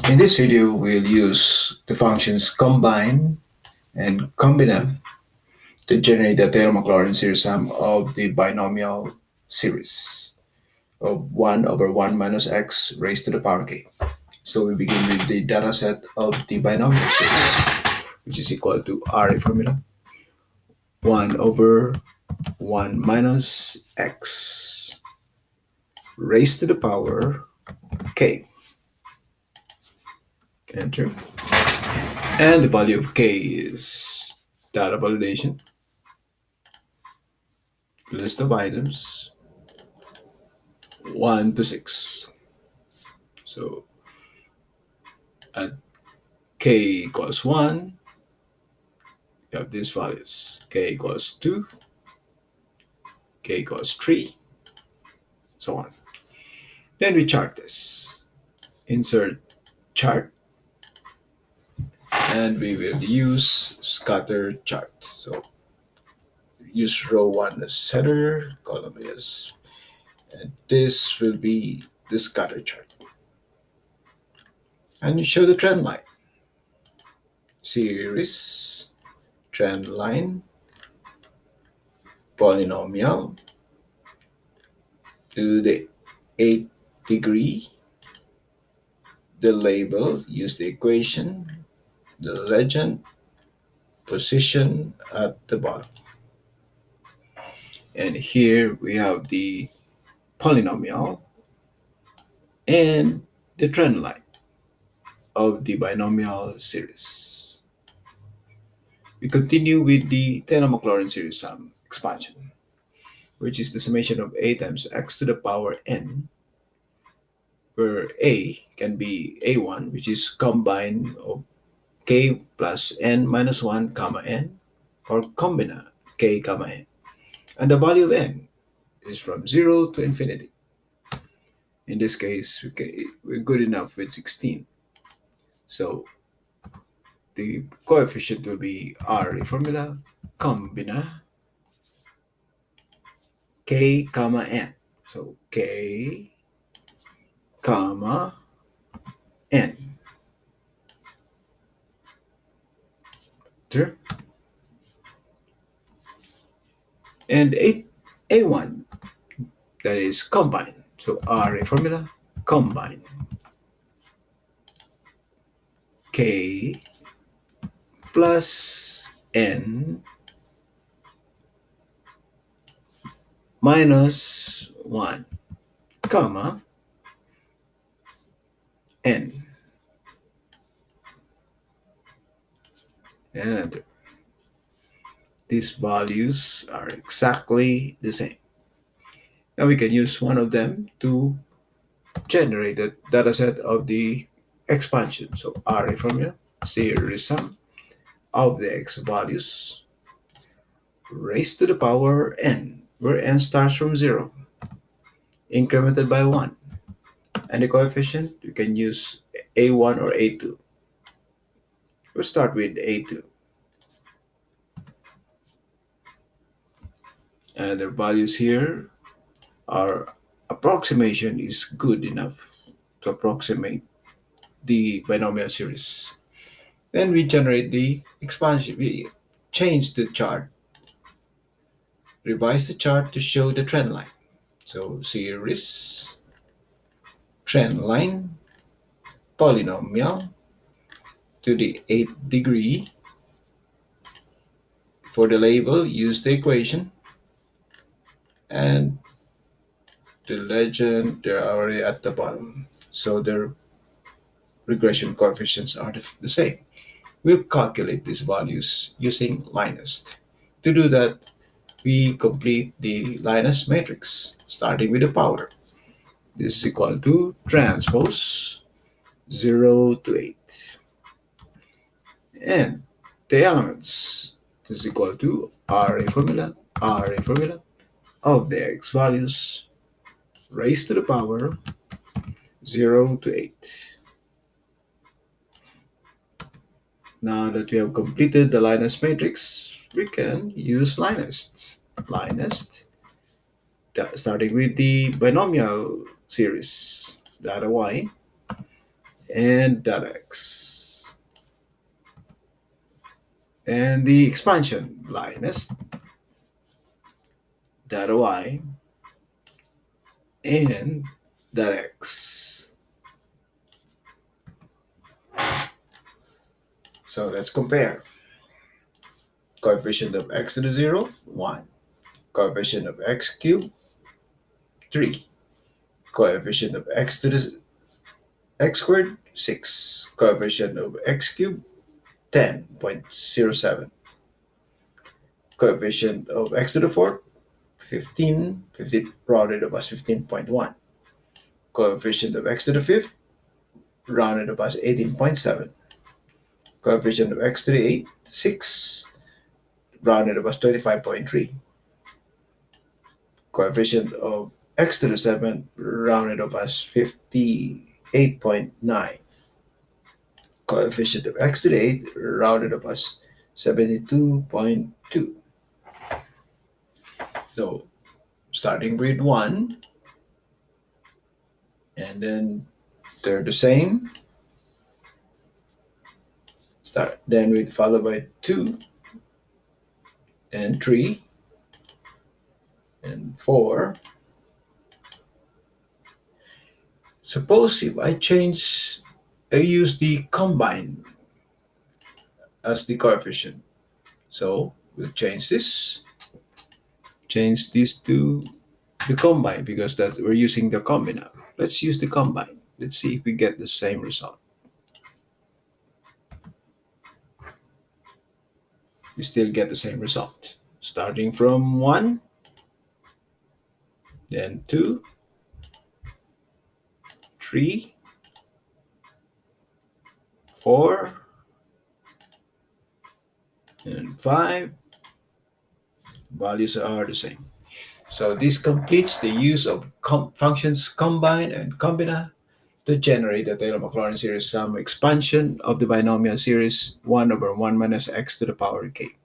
In this video, we'll use the functions COMBIN and COMBINA to generate the Taylor-Maclaurin series sum of the binomial series of 1 over 1 minus x raised to the power k. So we begin with the data set of the binomial series, which is equal to array formula 1 over 1 minus x raised to the power k. Enter. And the value of k is data validation, list of items, 1 to 6. So at k equals 1, you have these values. K equals 2, k equals 3, so on. Then we chart this. Insert chart, and we will use scatter chart. So use row 1 as header, column as, and this will be the scatter chart. And you show the trend line. Series, trend line, polynomial to the 8th degree, the label, use the equation, the legend, position at the bottom. And here we have the polynomial and the trend line of the binomial series. We continue with the Taylor-Maclaurin series sum expansion, which is the summation of a times x to the power n, where a can be a1, which is combine of k plus n minus 1 comma n, or COMBINA k comma n. And the value of n is from 0 to infinity. In this case, we're good enough with 16. So the coefficient will be array formula COMBINA k comma n. So k comma n. Sure. And a1, that is combine. So array formula combine k plus n minus 1 comma n, and enter. These values are exactly the same. Now we can use one of them to generate the data set of the expansion. So array formula SERIESSUM of the x values raised to the power n, where n starts from 0, incremented by 1. And the coefficient, you can use a1 or a2. We'll start with a2. And the values here are approximation is good enough to approximate the binomial series. Then we generate the expansion. We change the chart, revise the chart to show the trend line. So series, trend line, polynomial to the 8th degree. For the label, use the equation, and the legend, they're already at the bottom. So their regression coefficients are the same. We'll calculate these values using LINEST. To do that, we complete the LINEST matrix, starting with the power. This is equal to transpose 0 to 8. And the elements, this is equal to array formula of the x values raised to the power 0 to 8. Now that we have completed the LINEST matrix, we can use LINEST. LINEST, starting with the binomial series, data y, and dot x. And the expansion, LINEST dot y and dot x. So let's compare. Coefficient of x to the 0, 1. Coefficient of x cubed, 3. Coefficient of x to the x squared, 6. Coefficient of x cubed, 10.07. Coefficient of x to the 4th, 15, 15 rounded up as 15.1. Coefficient of x to the 5th, rounded up as 18.7. Coefficient of x to the 8th, 6, rounded up as 25.3. Coefficient of x to the 7th, rounded up as 58.9. Coefficient of x to the 8th, rounded up as 72.2. So starting with 1, and then they're the same. Then we followed by 2 and 3 and 4. Suppose if I use the combine as the coefficient. So we'll change this to the combine because that we're using the COMBINA. Let's use the combine. Let's see if we get the same result. We still get the same result. Starting from 1, then 2, 3, 4, and 5. Values are the same. So this completes the use of functions combine and combina to generate the Taylor-Maclaurin series sum expansion of the binomial series 1 over 1 minus x to the power k.